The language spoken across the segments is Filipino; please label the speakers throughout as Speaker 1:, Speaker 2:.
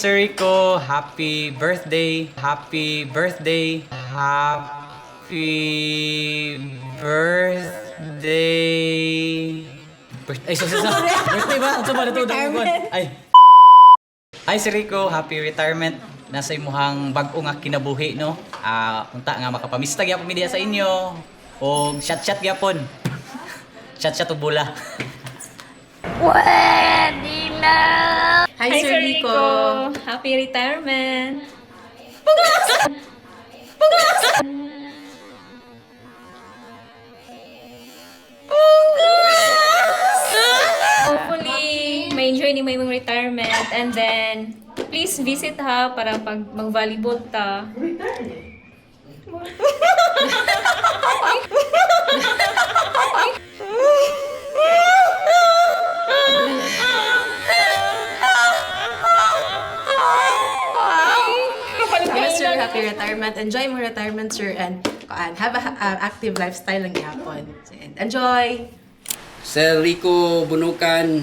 Speaker 1: Sir Rico, happy birthday, happy birthday, happy birthday. Ay, so. Birthday ba? Ang sama na to. Ay. Hi, Sir Rico, happy retirement. Nasa imuhang bag-o nga kinabuhi, no? Unta nga makapamista gyapon mi diha sa inyo. O chat-chat gyapon. Chat-chat o bula.
Speaker 2: Hi, Sir Rico. Happy retirement. Hopefully, may enjoy ni mo yung retirement. And then, please visit ha para pag mag-volleyball ta.
Speaker 3: Yes, sir. Happy retirement. Enjoy mo retirement, sir. And have a active lifestyle lang yapon. And enjoy!
Speaker 4: Sir Rico Bunukan,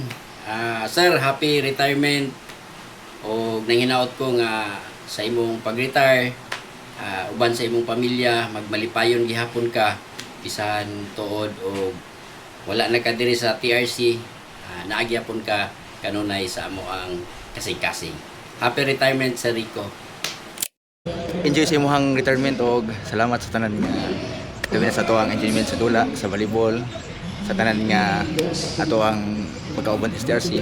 Speaker 4: sir, happy retirement. O nanghinaot ko nga sa imong pag-retire, uban sa imong pamilya, magmalipayon gihapon ka, bisan tuod o wala na ka diri sa TRC, naagyapon ka kanunay sa amo ang kasing-kasing. Happy retirement, Sir Rico.
Speaker 5: Enjoy sa imuhang retirement og salamat sa tanan nga gabi na sa ato ang enjoyment sa dula, sa volleyball, sa tanan nga ato ang pagkauban sa STRC.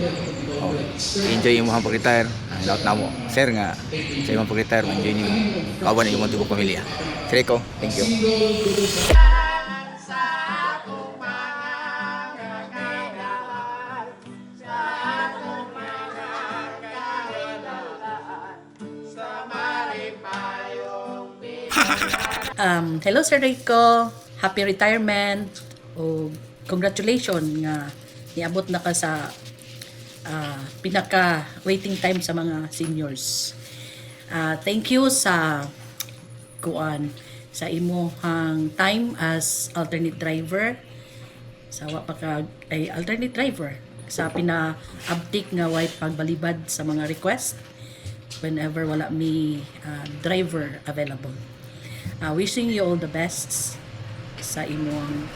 Speaker 5: Enjoy imuhang pag-retire. Laot na mo, sir nga sa imong pag-retire, enjoy nimo kauban imong tibok pamilya. Sir Rico, thank you.
Speaker 3: Hello, Sir Rico. Happy retirement. O congratulations nga niabot na ka sa pinaka waiting time sa mga seniors. Thank you sa sa imuhang time as alternate driver. Sa wa pa ka ay alternate driver sa pina-update nga way pagbalibad sa mga request whenever wala mi driver available. Wishing you all the best sa imong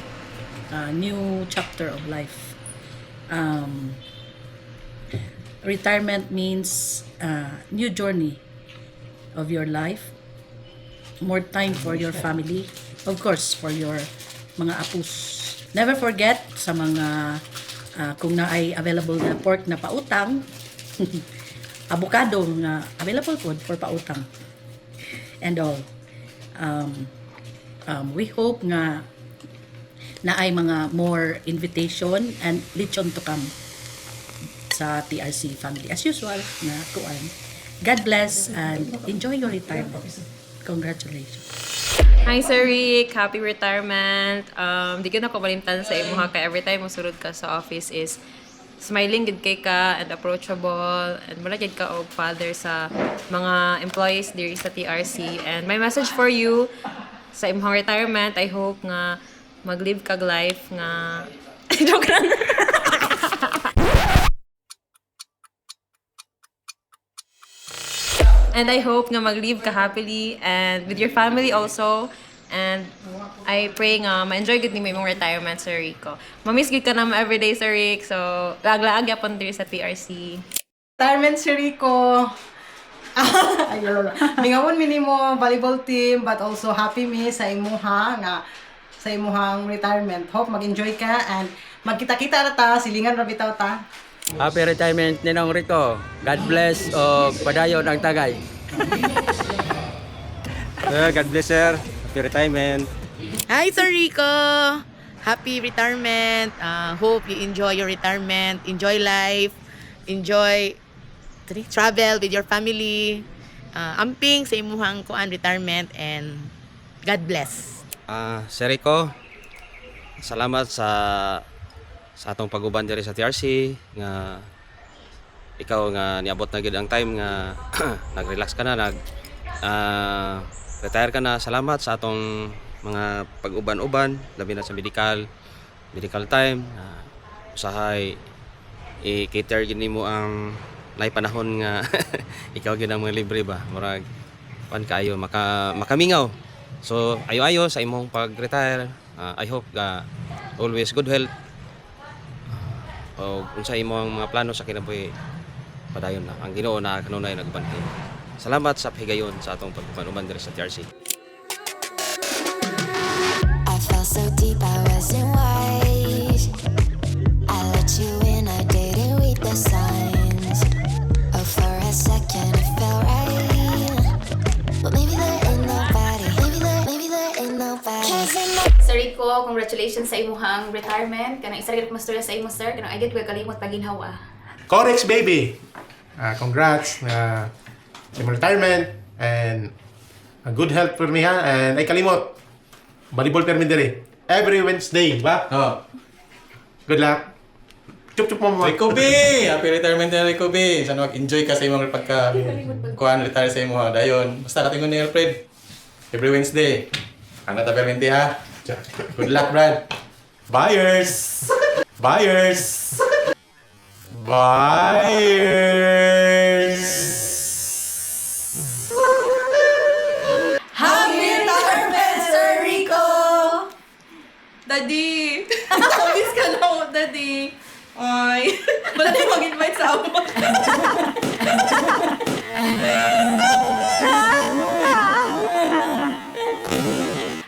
Speaker 3: new chapter of life. Retirement means new journey of your life, more time for your family, of course for your mga apus. Never forget sa mga kung na ay available na pork na pautang, avocado nga available food for pautang and all. We hope nga na ay mga more invitation and lechon to come sa TRC family. As usual, na kuan. God bless and enjoy your retirement. Congratulations.
Speaker 2: Hi, Sir Rick. Happy retirement. Di ko na kumalimtan sa imo ha. Kaya every time mo surod ka sa office is smiling gid kay ka and approachable and wala gid ka og father sa mga employees diri sa TRC. And my message for you sa imong retirement, I hope nga mag-live kag life nga joke lang. And I hope nga mag-live ka happily and with your family also. And I pray nga ma-enjoy gud nimo imong retirement, Sir Rico. Ma-miss gid ka na everyday, Sir Rick. So, lag-laag yapon diri sa TRC.
Speaker 3: Retirement, Sir Rico. Ayun. Mingawon minimo volleyball team but also happy me sa imuha nga sa imuhang retirement. Hope mag-enjoy ka and magkita-kita na ta, silingan ra bitaw ta.
Speaker 6: Happy retirement Ninong Rico. God bless o padayon ang tagay.
Speaker 7: God bless, sir. Happy retirement.
Speaker 8: Hi, Sir Rico! Happy retirement. Hope you enjoy your retirement. Enjoy life. Enjoy travel with your family. Amping sa imuhang kuan retirement and God bless.
Speaker 7: Sir Rico, salamat sa atong pag-uban diri sa TRC nga ikaw nga niabot na gid ang time nga nag-relax ka na, retire ka na. Salamat sa atong mga pag-uban-uban, labi na sa medical time. Usahay i-cater gid nimo ang nay panahon nga ikaw gyud ang mga libre ba, murag pan kaayo makamingaw. So ayo-ayo sa imong pag-retire. I hope always good health. O unsa imong mga plano sa kinabuhi, padayon na ang Ginoo na kanunay nagbantay. Salamat sa higayon sa atong pagpanuman diri sa TRC.
Speaker 9: I fell so deep I wasn't wise. I let you in, I didn't read the signs. Oh, for a second it felt right, but maybe there ain't nobody. Maybe there ain't nobody.
Speaker 10: Sir Rico, congratulations sa imuhang retirement. Kanang isa rin masturya sa imo, sir. Kanang agad ko kalimot paginhawa.
Speaker 11: Corex baby. Congrats sa imong retirement and good health for me ha. And ay kalimot. Volleyball permin diri. Every Wednesday, ba?
Speaker 5: Oh.
Speaker 11: Good luck. Chup mo mo.
Speaker 5: Rico B! Happy retirement na Rico B! Sana mag-enjoy ka sa imong kuhan, retire sa imong dayon. Basta katingon ni Alfred. Every Wednesday. Ana ta permente ha. Good luck, Brad. Buyers! Buyers! Buyers!
Speaker 3: Happy retirement, Sir Rico!
Speaker 2: Daddy! Miss ka na ako, Daddy. Ay, wala tayong mag-invite sa ako.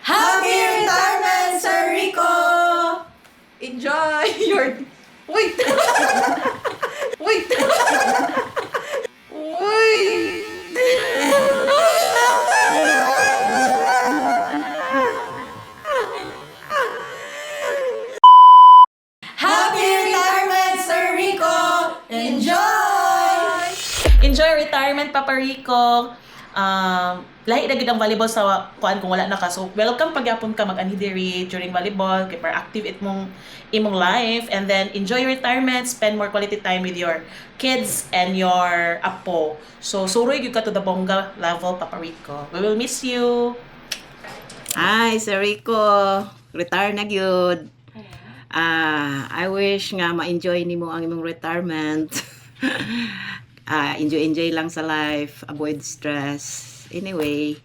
Speaker 3: Happy retirement, Sir Rico!
Speaker 2: Enjoy your... Wait! Wait! Wait!
Speaker 3: Happy retirement, Sir Rico! Enjoy!
Speaker 12: Enjoy retirement, Papa Rico. Lahi na gid ang volleyball sa kuan kung wala na ka. So, welcome pagyapon ka mag-anhi diri during volleyball. Kay para active imong life. And then, enjoy your retirement. Spend more quality time with your kids and your apo. So, suroy gyud ka to the bongga level, Papa Rico. We will miss you.
Speaker 13: Hi, Sir Rico. Retire na gyud. I wish nga ma-enjoy nimo ang imong retirement. Enjoy lang sa life, avoid stress. Anyway,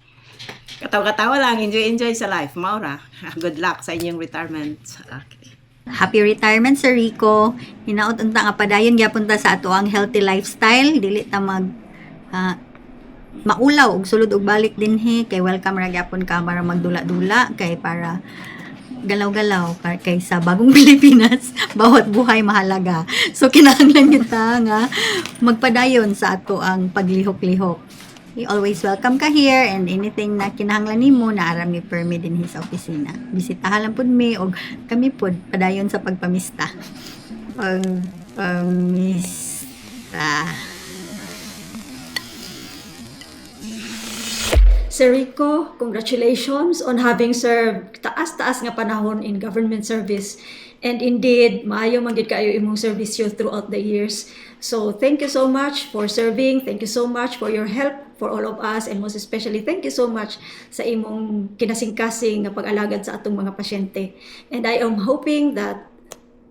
Speaker 13: katawa-katawa lang, enjoy sa life. Maura, good luck sa inyong retirement. Okay.
Speaker 14: Happy retirement, Sir Rico. Hinaot unta nga padayon gyapon ta sa ato ang healthy lifestyle, dili ta mag maulaw og sulod og balik dinhi kay welcome ra gyapon ka para magdula-dula kay para galaw-galaw kay sa bagong Pilipinas bawat buhay mahalaga. So kinahanglan kita nga magpadayon sa ato ang paglihok-lihok. You always welcome ka here and anything na kinahanglan nimo na ara mi permit din sa opisina. Bisitahan lang pud mi og kami pud padayon sa pagpamista. Pagpamista.
Speaker 15: Sir Rico, congratulations on having served taas-taas nga panahon in government service. And indeed, maayo man gid kayo imong servisyo throughout the years. So, thank you so much for serving. Thank you so much for your help for all of us. And most especially, thank you so much sa imong kinasing-kasing nga pag-alagad sa atong mga pasyente. And I am hoping that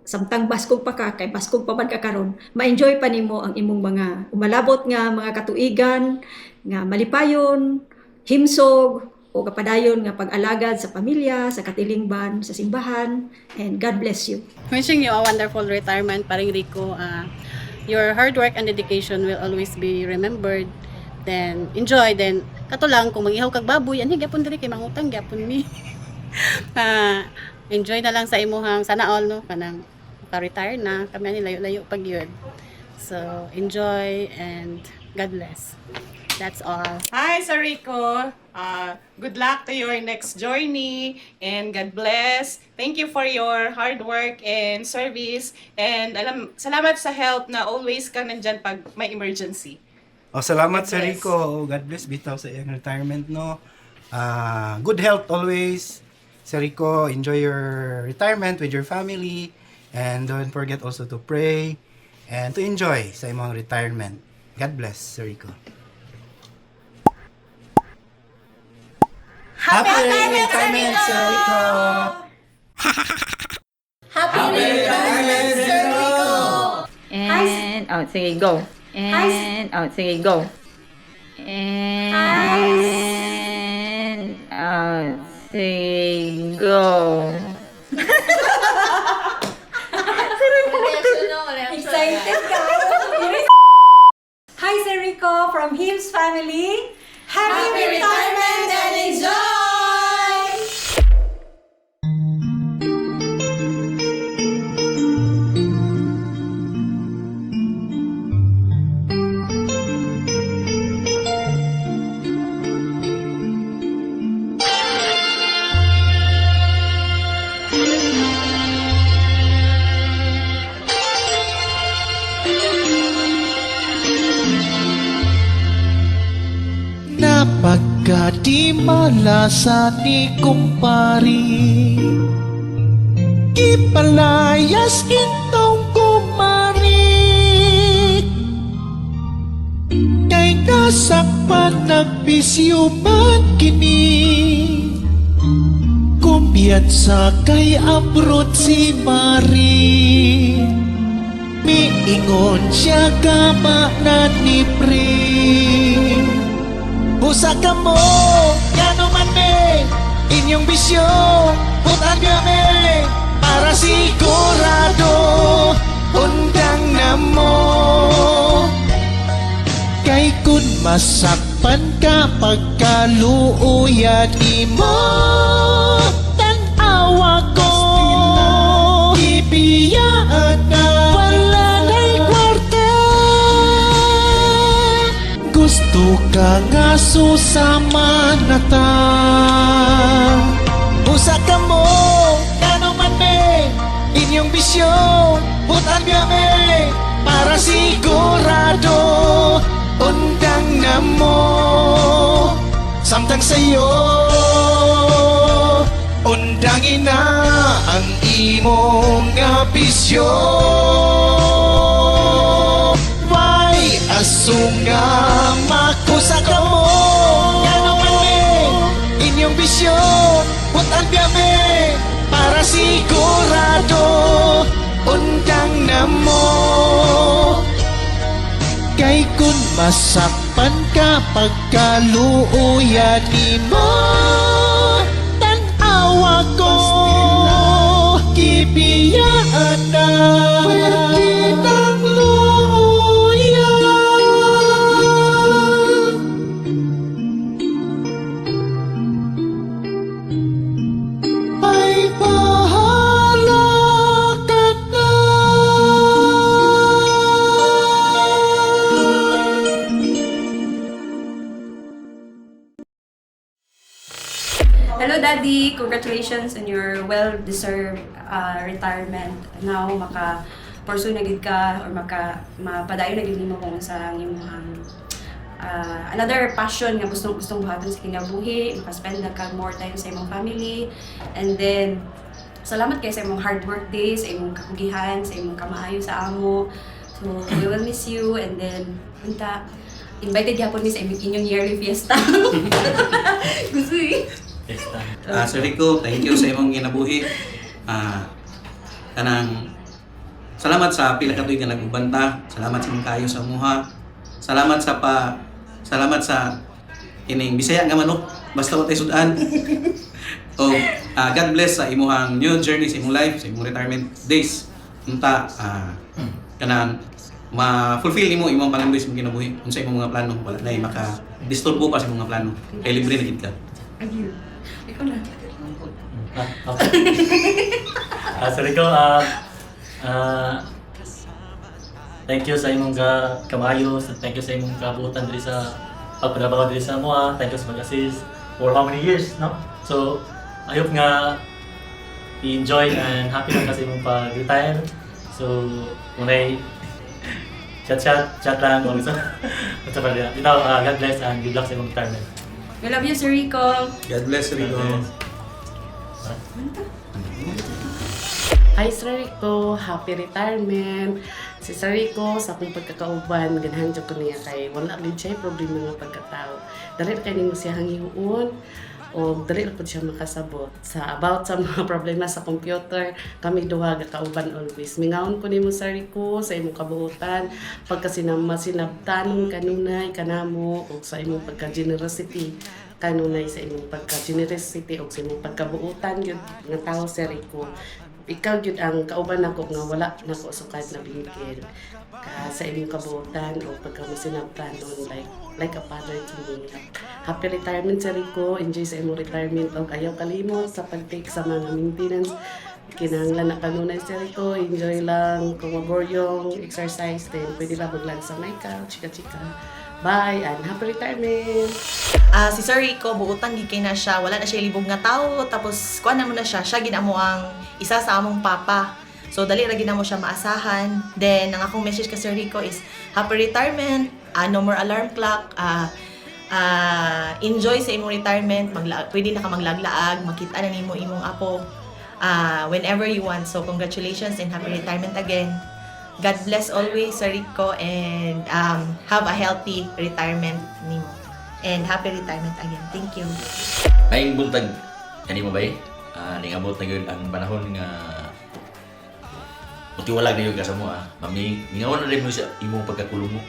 Speaker 15: samtang baskog pa ka, kay baskog pa man ka karon, ma-enjoy pa nimo ang imong mga umalabot nga mga katuigan, nga malipayon, himsog o kapadayon nga pag-alagad sa pamilya, sa katilingban, sa simbahan, and God bless you.
Speaker 16: Wishing you a wonderful retirement, Paring Rico. Your hard work and dedication will always be remembered. Then enjoy. Then kato lang kung mag-ihaw kag baboy, ani gyapon diri kay mangutang gyapon mi. Enjoy na lang sa imuhang sana all no kanang ka-retire na kami ani layo-layo pag yun. So enjoy and God bless. That's all.
Speaker 12: Hi, Sir Rico. Good luck to your next journey and God bless. Thank you for your hard work and service. And salamat sa help na always ka nandyan pag may emergency.
Speaker 17: Salamat Sir Rico. God bless bitaw sa iyang retirement no. Good health always. Sir Rico, enjoy your retirement with your family and don't forget also to pray and to enjoy sa imong retirement. God bless Sir Rico. Happy retirement, Sir Rico!
Speaker 3: Happy retirement, Sir Rico!
Speaker 13: And, sige, go.
Speaker 14: And, oh, sige, go. And, oh, sige, go.
Speaker 15: Excited ka. Hi, Sir Rico from Hims Family. Happy retirement and enjoy!
Speaker 18: Napagka di malasa ni kumpari, ipalayas itong kumari. Kay nasakpan nagbisyo man kini, kumpiyansa kay abroad si Mari. Miingon siya kama na ni Pri. Usa ka mo, yano man me, inyong bisyo, putan kami, para sigurado, undang na mo. Kay kun masakpan ka pagkaluoyan imo, tanawa ko, ibiyaan na, wala na'y kwarta. Gusto ka nga susama na ta, usa ka mo, kano man me, inyong bisyo, putan kami, para sigurado, undang na mo. Samtang sa'yo, undangin na ang imong nga bisyo. May asong nga makusa ka mo, kano man me, inyong bisyo, putan kami, para sigurado, undang na mo. Kay kun masakpan ka pagkaluoyan imo, tanawa ko, kibiyaan na, pwede ng luoyan. Ay bahala ka na.
Speaker 19: Hello, Daddy! Congratulations on your well-deserved retirement. Now, maka-pursue na gid ka or mapadayon na gid nimo kung sa imong another passion nga gustong buhaton sa kinabuhi, maka-spend na ka more time sa imong family. And then, salamat kay sa imong hard work days, sa imong kakugihan, sa imong kamaayo sa amo. So, we will miss you. And then, invited yapon ni sa inyong yearly fiesta. Gusto eh.
Speaker 20: Sir Rico, thank you sa imong ginabuhi. Kanang salamat sa pila ka tuig nga nagbanta. Salamat sa imong kayo sa muha. Salamat sa ining Bisaya nga manok. Basta wa tay sudan. O God bless sa imong new journey sa imong life, sa imong retirement days. Unta kanang ma-fulfill nimo imong pangandoy sa imong kinabuhi. Unsa imong mga plano, wala nay maka-disturbo pa sa imong mga plano. Kay libre na gid ka.
Speaker 19: Ikaw na.
Speaker 21: Sir Rico, thank you sa imong kamayo, thank you sa imong kabutan diri sa pagtrabaho diri sa moa, thank you sa mag-assist for how many years, no? So, I hope nga i-enjoy and happy lang ka sa imong pag-retire. So, kung may chat lang kung gusto. Basta pa rin. God bless and good luck sa imong retirement.
Speaker 19: We love you, Sir Rico.
Speaker 20: God bless, Sir Rico.
Speaker 22: Hi, Sir Rico. Happy retirement. Si Sir Rico, sa akong pagkakauban, ganahan dyan ko niya kay wala rin siya problema ng pagkatao. Dahil kayo siya hangihuon. o dali lang po siya makasabot sa about sa mga problema sa computer. Kami duha gakauban always. Mingaon ko nimo sa Rico sa imong kabuutan pagka sinabtanon kanunay kanamo o sa imong pagka-generosity kanunay sa imong pagka-generosity o sa imong pagkabuutan yun nga tao si Rico. Ikaw yun ang kauban nako nga wala nako sukat na bingkil sa imong kabuutan o pagka masinabtanon like a father to me. Happy retirement sa Rico. Enjoy sa imong retirement o ayaw kalimot sa pag-take sa mga maintenance. Kinahanglan na kanunay sa Rico. Enjoy lang kung maboryong exercise din. Pwede ba maglang sa Michael, chika-chika. Bye and happy retirement!
Speaker 8: Si Sir Rico, buutan gikay na siya. Wala na siya libog nga tao. Tapos, kuha na mo na siya. Siya ginamo ang isa sa among papa. So, dali ra ginamo siya maasahan. Then, ang akong message kay Sir Rico is, happy retirement. No more alarm clock. Enjoy sa imong retirement. Pwede na ka maglaglaag. Makita na nimo imong apo. Whenever you want. So, congratulations and happy retirement again. God bless always, Sir Rico, and have a healthy retirement nimo. And happy retirement again. Thank you.
Speaker 1: Maing buntag kanimo bay. Ningabot na gyud ang panahon nga utiwalag na gyud ka sa mo. Mami, ningawan na rin mo sa imong pagkakulong mo.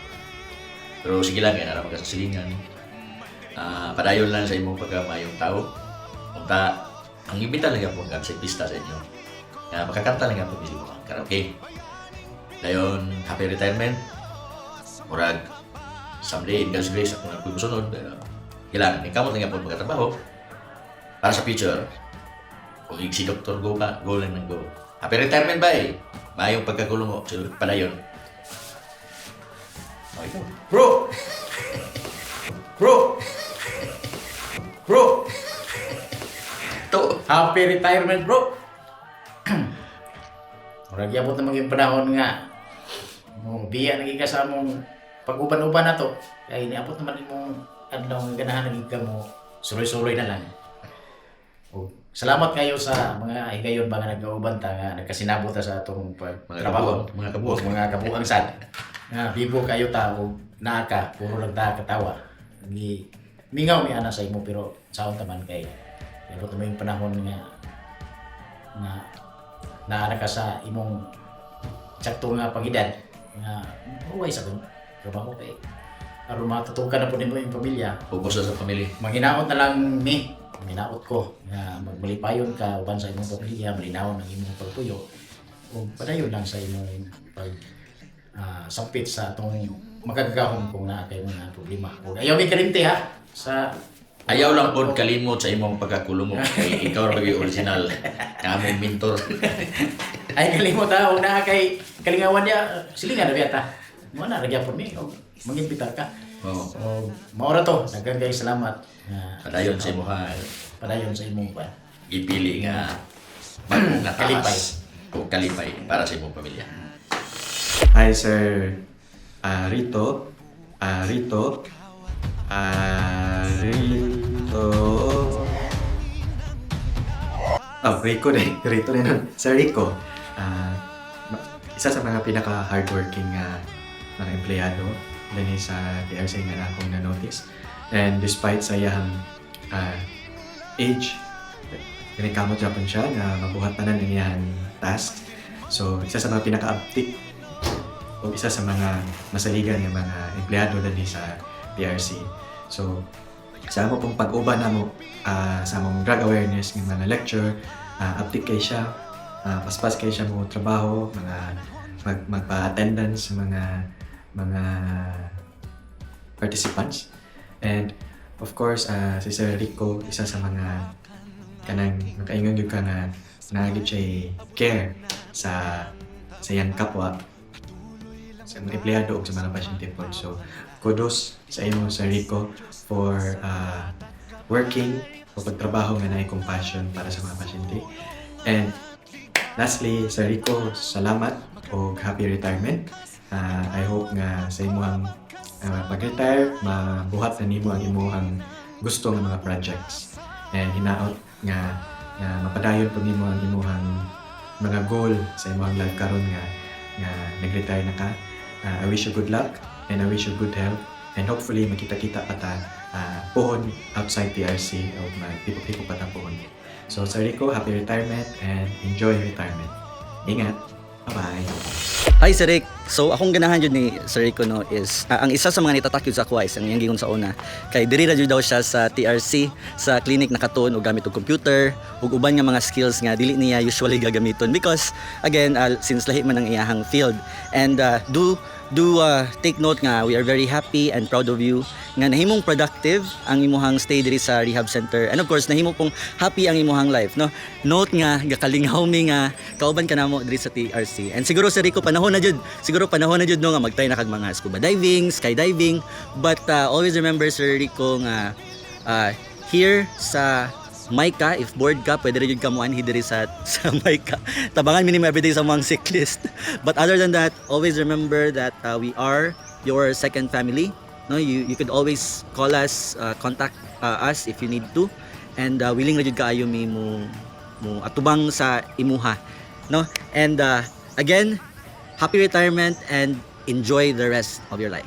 Speaker 1: Pero sige lang, kaya naman ka sa silingan. Padayon lang sa imong pagkamayong tao. Punta, ang imbita lang po sa pista sa inyo. Makakanta lang po mo. Karaoke. Dayon, happy retirement. Murag, someday in God's grace ako na po sunod. Kailangan, ikaw mo lang po magkatrabaho. Para sa future, kung si Dr. Go ka, go lang ng go. Happy retirement ba eh? Mayong pagkakulong mo, padayon. Okay, bro! Bro! Bro! To, happy retirement, bro! Murag yabot naman yung panahon nga. Biya naging ka sa mong pag-uban-uban na to. Kaya iniabot naman yung anong ganahan naging ka mo. Suloy-suloy na lang. Salamat kayo sa mga higayon ba nga nag-auban ta nga nagkasinabot ta sa atong pagtrabaho. Mga kabuang sad. Bibo kayo ta o naaka, puro lang ta katawa. Mingaw mi ana sa imo pero saon taman kay yabot mo yung panahon nga naara ka sa imong sakto nga pag-edad nga buhay sa trabaho kay aron matutukan na po nimo yung pamilya. Fokus sa pamilya. Manghinaot na lang mi. Manginaot ko nga magbalipayon ka uban sa imong pamilya, malinawon ang imong pagpuyo. O padayon lang sa imong pag sampit sa atong magagahom kung naa kay mga problema. O ayaw mi kalimti ha sa ayaw lang pod kalimot sa imong pagkakulong mo. Kay ikaw ra gyud original nga among mentor. Ay kalimot ha, og naa kay kalingawan niya silingan na biyata. Mo na ra gyapon mi. Mangimbitar ka. Oo. Mao ra to. Daghang kay salamat. Padayon sa imong padayon sa imong ipili nga bagong kalipay o kalipay para sa imong pamilya.
Speaker 4: Hi Sir Rito. Rico din nun. Sir Rico, isa sa mga pinaka-hardworking mga empleyado din sa PRC nga akong na-notice. And despite sa iyang age, ginikamot Japon siya na mabuhat na ng iyang task. So, isa sa mga pinaka-uptick o isa sa mga masaligan ng mga empleyado din sa PRC. So, sa mo pong pag-uban na mo sa mong drug awareness ng mga lecture, uptick kay siya, paspas kay siya mo trabaho, magpa-attendance sa mga participants. And of course, si Sir Rico, isa sa mga kanang nakaingon yung ka nga nagigit siya care sa iyang kapwa, sa mga empleyado o sa mga pasyente po. So, kudos sa imo, Sir Rico, for working o pagtrabaho nga na compassion para sa mga pasyente. And lastly, Sir Rico, salamat o happy retirement. I hope nga sa imong pag-retire, mabuhat na nimo ang imong gusto ng mga projects. And hinaot nga mapadayon po nimo ang imong mga goal sa imong life karon nga nag-retire na ka. I wish you good luck and I wish you good health and hopefully makita-kita pa ta puhon outside TRC o magtipok-tipok pa ng puhon. So Sir Rico, happy retirement and enjoy retirement. Ingat. Bye-bye.
Speaker 5: Hi Sir Rick. So akong ganahan jud ni Sir Rico no is ang isa sa mga nitatak yun sa ako is ang iyang gingon sa una kay diri ra jud daw siya sa TRC sa clinic nakatuon og gamit og computer ug uban nga mga skills nga dili niya usually gagamiton because again since lahi man ang iyahang field and do take note nga we are very happy and proud of you nga nahimong productive ang imuhang stay diri sa rehab center and of course nahimo pong happy ang imuhang life no. Note nga gakalingaw mi nga kauban ka namo diri sa TRC and siguro Sir Rico panahon na jud no nga magtry na kag mga scuba diving, skydiving but always remember Sir Rico nga here sa Maika, if bored ka, pwede rin yung kamuan diri sa Maika. Tabangan minimum everyday sa mga cyclist. But other than that, always remember that we are your second family. No, you could always call us, contact us if you need to. And willing na jud kaayo mi mo atubang sa imuha. No? And again, happy retirement and enjoy the rest of your life.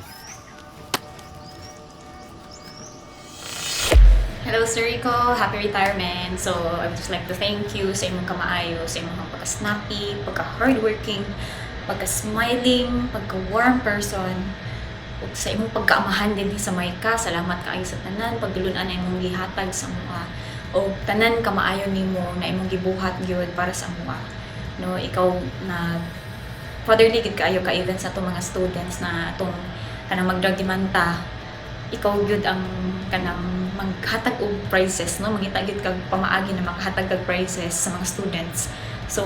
Speaker 10: Hello, Sir Rico. Happy retirement. So, I would just like to thank you sa imong kamaayo, sa imong pagka-snappy, pagka-hardworking, pagka-smiling, pagka-warm person, ug sa imong pagkaamahan din sa Maika. Salamat kaayo sa tanan, pagdulunan na imong gihatag sa mga o tanan kamaayo nimo na imong gibuhat gyud para sa mga. No, ikaw na fatherly gid kaayo ka even sa atong mga students na atong kanang magdragimanta. Ikaw gyud ang kanang maghatag og prizes no mangita gyud kag pamaagi na makahatag kag prizes sa mga students so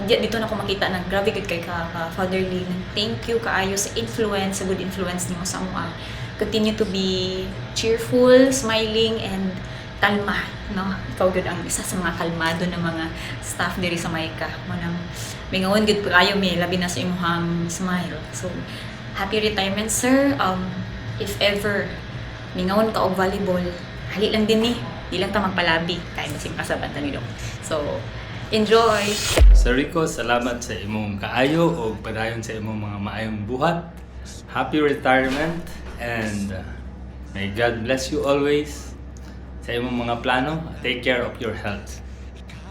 Speaker 10: dito na ko makita na grabe gyud kay ka fatherly. Thank you kaayo sa influence, sa good influence nimo sa amoa. Continue to be cheerful, smiling and kalma no. Ikaw gyud ang isa sa mga kalmado na mga staff diri sa Maika mo nang mingawon gyud kaayo mi labi na sa imong smile. So happy retirement sir. If ever mingawon ka og volleyball, hali lang din ni, di lang ta magpalabi kay masim kasabat nilo. So, enjoy.
Speaker 6: Sir Rico, salamat sa imong kaayo o padayon sa imong mga maayong buhat. Happy retirement and may God bless you always sa imong mga plano. Take care of your health.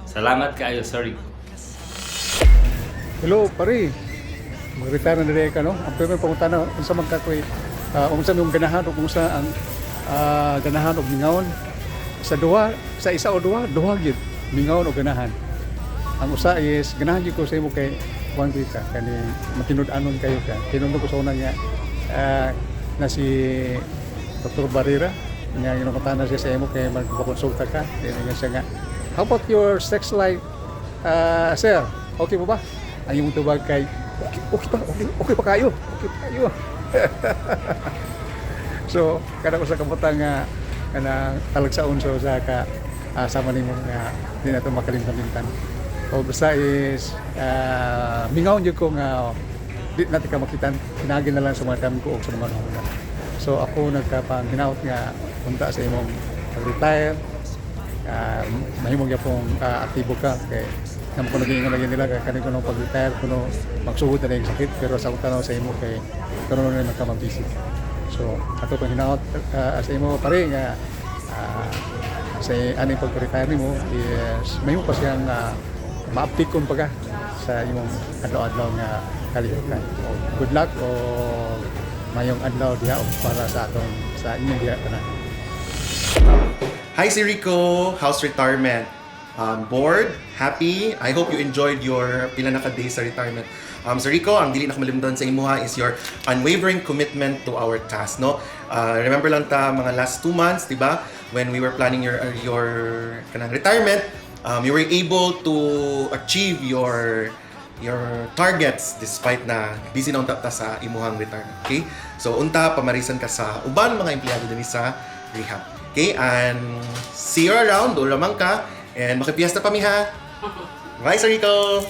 Speaker 6: Salamat kaayo, Sir Rico.
Speaker 7: Hello, pare. Mag-retire na dire ka no. Ang pwede pangunta na unsa man ka koy unsa yung ganahan o kung sa ang ganahan o mingawon sa isa o duha gyud mingawon o ganahan. Ang usa is ganahan gyud ko sa imo kay Juan Rita kani matinud-anon kayo ka tinundo ko sa una nga na si Dr. Barrera nga ginokotana siya sa imo kay magpakonsulta ka nga siya nga how about your sex life sir okay mo ba ang imong tubag kay okay pa kayo so kada ko sa kabutang nga kana talagsaon so sa ka sama nimo nga di nato makalimtan-limtan. O basta is mingaw jud ko nga di natin ka makitan hinagin na lang sa mga ko o sa mga nahuna. So ako nagkapanginaot nga punta sa imong pag-retire mahimong gyapon aktibo ka kay namo ko nag-iingon lagi nila kay kanang kuno pag-retire kuno magsugod na yung sakit pero sa utanaw sa imo kay karon na magkamabisi. So ato pang hinaot sa imo pare nga sa aning pag-retire nimo is mahimo pa siyang ma-update pa ka sa imong adlaw-adlaw nga kalihukan. Good luck o mayong adlaw diha para sa atong sa inyong diha tanan.
Speaker 23: Hi, Sir Rico. How's retirement? Bored? Happy? I hope you enjoyed your pila na ka days sa retirement. Sir Rico, ang dili na kamalimdan sa imuha is your unwavering commitment to our task, no? Remember lang ta mga last 2 months, di ba? When we were planning your kanang retirement, you were able to achieve your targets despite na busy na unta ta sa imuhang retirement. Okay? So unta pamarisan ka sa uban mga empleyado dinhi sa rehab. Okay? And see you around, lamang ka. And makipiesta pa mi ha. Bye, Sir Rico!